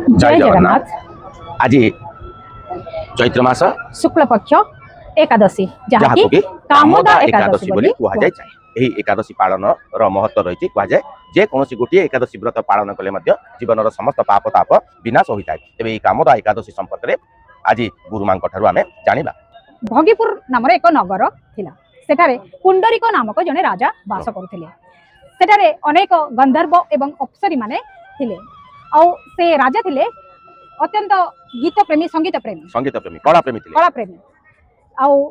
जय जगन्नाथ। आज चैत्र मास शुक्ल पक्ष एकादशी जहाँकि कामदा एकादशी बोली कह जाए। यही एकादशी पालन महत्व रही कहुए जे कौन गोटे एकादशी व्रत पालन कले जीवन समस्त पाप ताप विनाश होता है। तेज ये कामदा एकादशी संपर्क में आज गुरुमा आम जाना। भगीपुर नाम एक नगर थिला। सेठारे कुंडरिक नामक जने राजा बास करुथिले। सेठारे अनेक गंधर्व एवं अप्सरी माने थिले। आउ से राजा थिले अत्यंत गीत प्रेमी संगीत प्रेमी कला प्रेमी आउ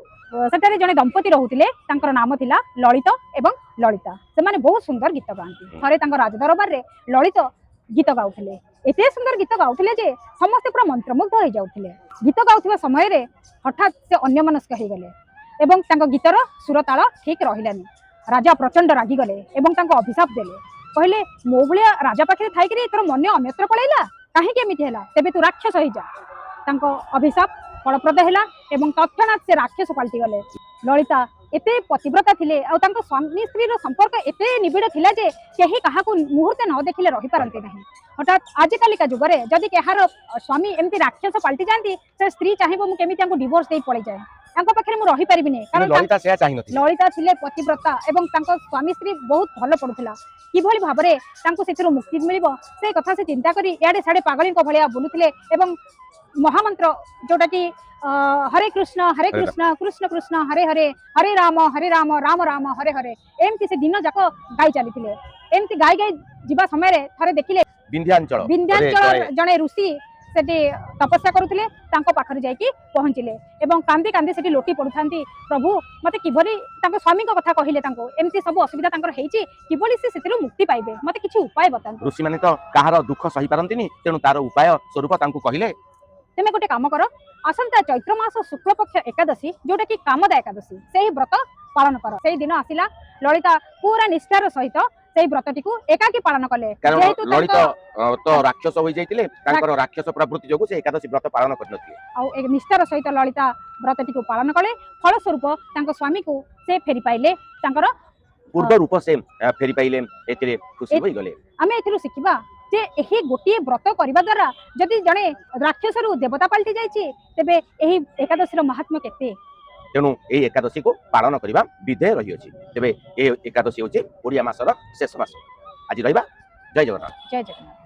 सेठारे जने दंपति रहुथिले। तांकर नाम थिला ललित एवं ललिता। से माने बहुत सुंदर गीत गांती। थरे तांकर राज दरबार रे ललित गीत गाउथिले। एते सुंदर गीत गाउथिले जे समस्त पूरा मंत्रमुग्ध हो जाउथिले। गीत गाउथिबा समय रे हठात से अन्यमनस्क हो गले एवं तांको गीतर सुर ताल ठीक रहिलानी। राजा प्रचंड रागी गले एवं तांको अभिशाप देले। कहले मो भलिया राजा पाखे थाई कि तोर मन अन्यत्र पळैला काहे के एमिति हैला तेबे तू राक्षस होई जा। तांको अभिशाप फलप्रद हैला एवं तत्क्षणात से राक्षस पलटि गले। ललिता एते पतिव्रता थिले आ तांको स्वामी स्त्री रो संपर्क एते निबिड़ थिला जे केही काहाकू मुहूर्त न देखिले रहि पारंती नाही। हठात आजिकालिका जुगरे जदि केहार स्वामी एमती राक्षस पलटि जांती से स्त्री चाहिबो मु केमिति तांको डिवोर्स देई पळै जाय। तांको पाखरे मु रहि परिबिनी कारण ललिता से चाहि नथि। ललिता थिले पतिव्रता एवं तांको स्वामी स्त्री बहुत भलो पडुथिला। किभली भाबरे तांको सेथिरो मुक्ति मिलिबो से कथा से चिंता करी याडे साडे पागलिंको भलिया बुलुथिले एवं महामंत्र जोटा कि हरे कृष्ण कृष्ण कृष्ण हरे हरे हरे राम राम राम हरे हरे एमती से दिन जाक गाई चली। एमती गाई गाई जीवा समय थरे देखिले विंध्याचल जने ऋषि सेठी तपस्या करुथिले। तांको पाखरे जाईकी पहुंचिले एवं कांदी कांदी सेठी लोटी पडुथांती। प्रभु मते किभली तांको स्वामी को कथा कहिले तांको एमती सब असुविधा तांकर हेची किभली से सेथिरो मुक्ति पाइबे मते किछि उपाय बतांतो। ऋषि माने तो काहार दुख सही पारंतिनी तेनु तार उपाय स्वरूप तांको कहिले तेमे गोटे काम कर आसंता चैत्र मास शुक्ल पक्ष एकादशी जोटा कि कामदा एकादशी से व्रत पालन कर। से दिन आसिला ललिता पूरा निष्ठार सहित से व्रतटी को एकाकी पालन कले। ललिता तो राक्षस होई जाइतिले तांकर राक्षस प्रवृत्ति जोगु से एकादशी व्रत पालन करनथिले आ एक निष्ठार सहित ललिता व्रतटी को पालन कले। फल स्वरूप तांको स्वामी को से फेरी पाइले। तांकर पूर्व रूप से फेरी पाइले एतिरे खुशी होई गले। आमे एथिरु सिखिबा जे एही गोटिए व्रत करबा द्वारा जदि जने राक्षस रु देवता पलटि जाइछि तेबे एही एकादशी रो महात्म्य केते। तेणु ए एकादशी को पालन करबा विधेय रही अछि। तेबे ए एकादशी होछि ओडिया मासर शेष मास। आज रहिबा। जय जगन्नाथ। जय जगन्नाथ।